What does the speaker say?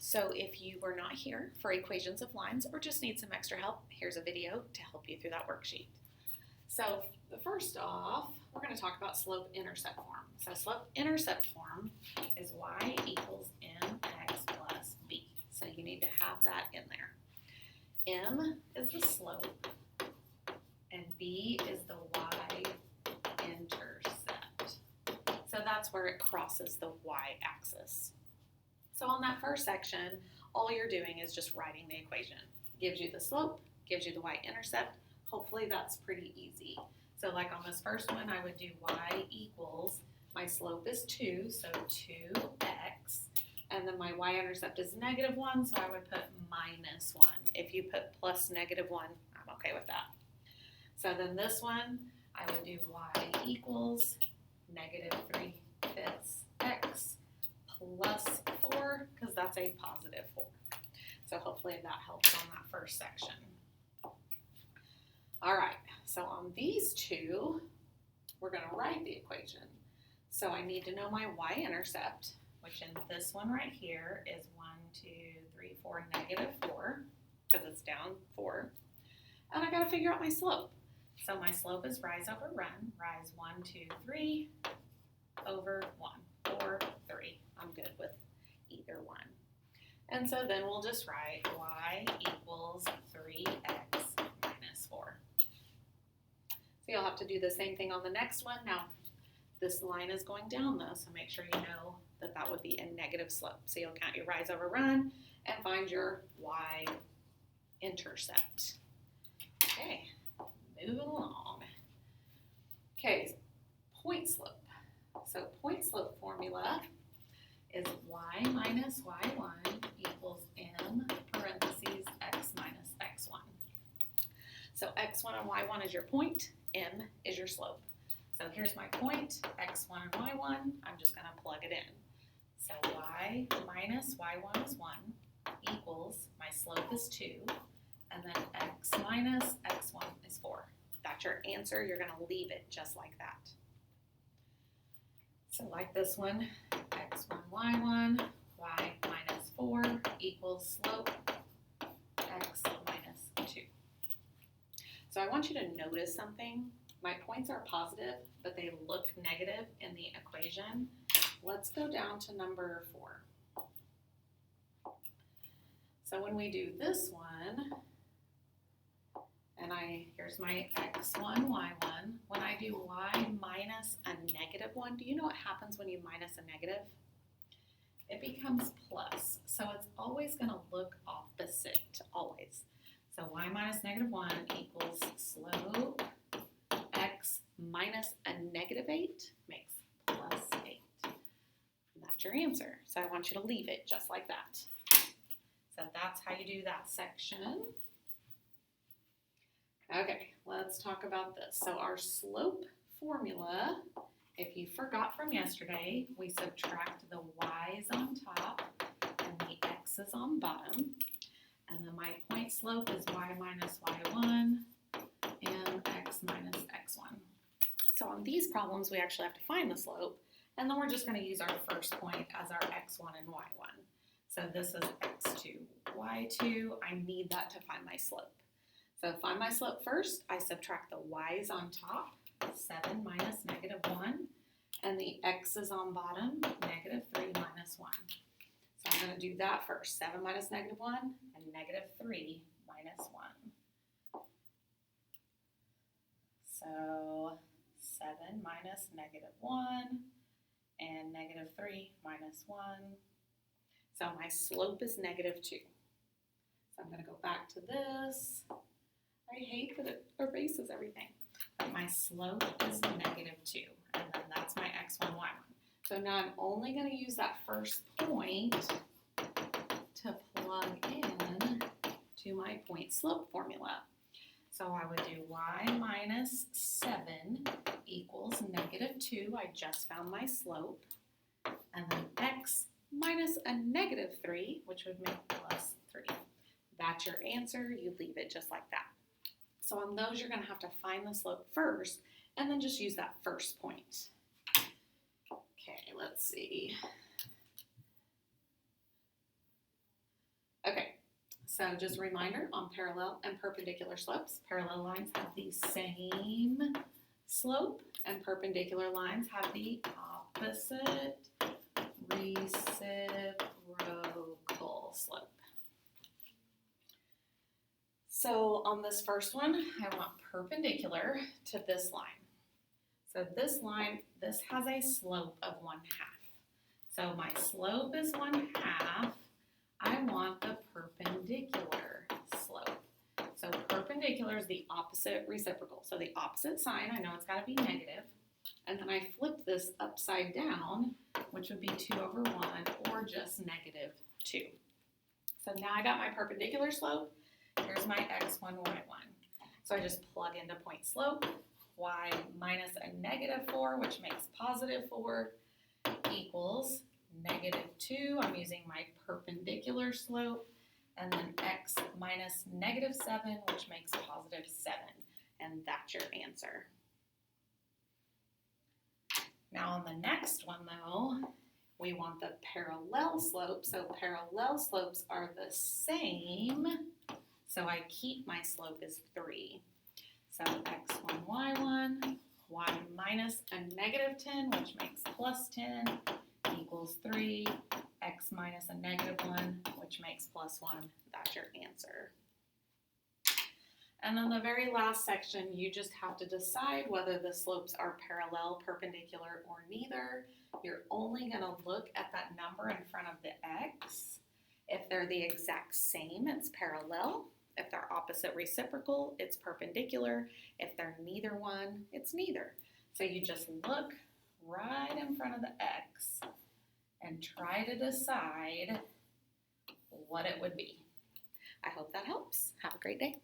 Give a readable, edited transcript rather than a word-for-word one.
So if you were not here for equations of lines or just need some extra help, here's a video to help you through that worksheet. So first off, we're going to talk about slope-intercept form. So slope-intercept form is y equals mx plus b. So you need to have that in there. M is the slope and b is the y-intercept. So that's where it crosses the y-axis. So on that first section, all you're doing is just writing the equation. Gives you the slope, gives you the y-intercept. Hopefully that's pretty easy. So like on this first one, I would do y equals, my slope is 2, so 2x, and then my y-intercept is -1, so I would put -1. If you put plus -1, I'm okay with that. So then this one, I would do y equals -3/5 x plus 4, because that's a positive 4. So hopefully that helps on that first section. All right, so on these two, we're going to write the equation. So I need to know my y-intercept, which in this one right here is 1, 2, 3, 4, -4, because it's down 4. And I got to figure out my slope. So my slope is rise over run, rise 1, 2, 3 over 1, 4, 3. I'm good with either one. And so then we'll just write y equals 3x minus 4. So you'll have to do the same thing on the next one. Now, this line is going down though, so make sure you know that that would be a negative slope. So you'll count your rise over run and find your y-intercept. Okay, moving along. Okay, point slope. So point slope formula is y minus y1 equals m parentheses x minus x1. So x1 and y1 is your point, m is your slope. So here's my point, x1 and y1, I'm just going to plug it in. So y minus y1 is 1 equals, my slope is 2, and then x minus x1 is 4. That's your answer, you're going to leave it just like that. So like this one, x1, y1, y minus 4 equals slope x minus 2. So I want you to notice something. My points are positive, but they look negative in the equation. Let's go down to number 4. So when we do this one, and here's my x1, y1. When I do y minus a -1, do you know what happens when you minus a negative? It becomes plus. So it's always going to look opposite, always. So y minus -1 equals slope x minus a -8 makes plus 8. And that's your answer. So I want you to leave it just like that. So that's how you do that section. Okay, let's talk about this. So our slope formula, if you forgot from yesterday, we subtract the y's on top and the x's on bottom. And then my point slope is y minus y1 and x minus x1. So on these problems, we actually have to find the slope, and then we're just going to use our first point as our x1 and y1. So this is x2, y2. I need that to find my slope. So to find my slope first, I subtract the y's on top, 7 minus -1, and the x's on bottom, -3 minus 1. So I'm going to do that first, 7 minus -1 and -3 minus 1. So 7 minus -1 and -3 minus 1. So my slope is -2. So I'm going to go back to this. I hate that it erases everything. But my slope is -2, and then that's my x1, y1. So now I'm only going to use that first point to plug in to my point slope formula. So I would do y minus 7 equals -2. I just found my slope. And then x minus a -3, which would make plus 3. That's your answer. You leave it just like that. So on those, you're going to have to find the slope first, and then just use that first point. Okay, let's see. So just a reminder on parallel and perpendicular slopes, parallel lines have the same slope and perpendicular lines have the opposite reciprocal slope. So on this first one, I want perpendicular to this line. So this line, this has a slope of 1/2. So my slope is 1/2. I want the perpendicular slope. So perpendicular is the opposite reciprocal. So the opposite sign, I know it's got to be negative. And then I flip this upside down, which would be 2/1 or just -2. So now I got my perpendicular slope. Here's my x1, y1. So I just plug into point slope. Y minus a -4, which makes +4, equals -2. I'm using my perpendicular slope. And then x minus -7, which makes +7. And that's your answer. Now on the next one though, we want the parallel slope. So parallel slopes are the same. So I keep my slope as 3. So x1, y1, y minus a -10, which makes +10, equals 3. X minus a -1, which makes +1. That's your answer. And then the very last section, you just have to decide whether the slopes are parallel, perpendicular, or neither. You're only going to look at that number in front of the x. If they're the exact same, it's parallel. If they're opposite reciprocal, it's perpendicular. If they're neither one, it's neither. So you just look right in front of the x and try to decide what it would be. I hope that helps. Have a great day.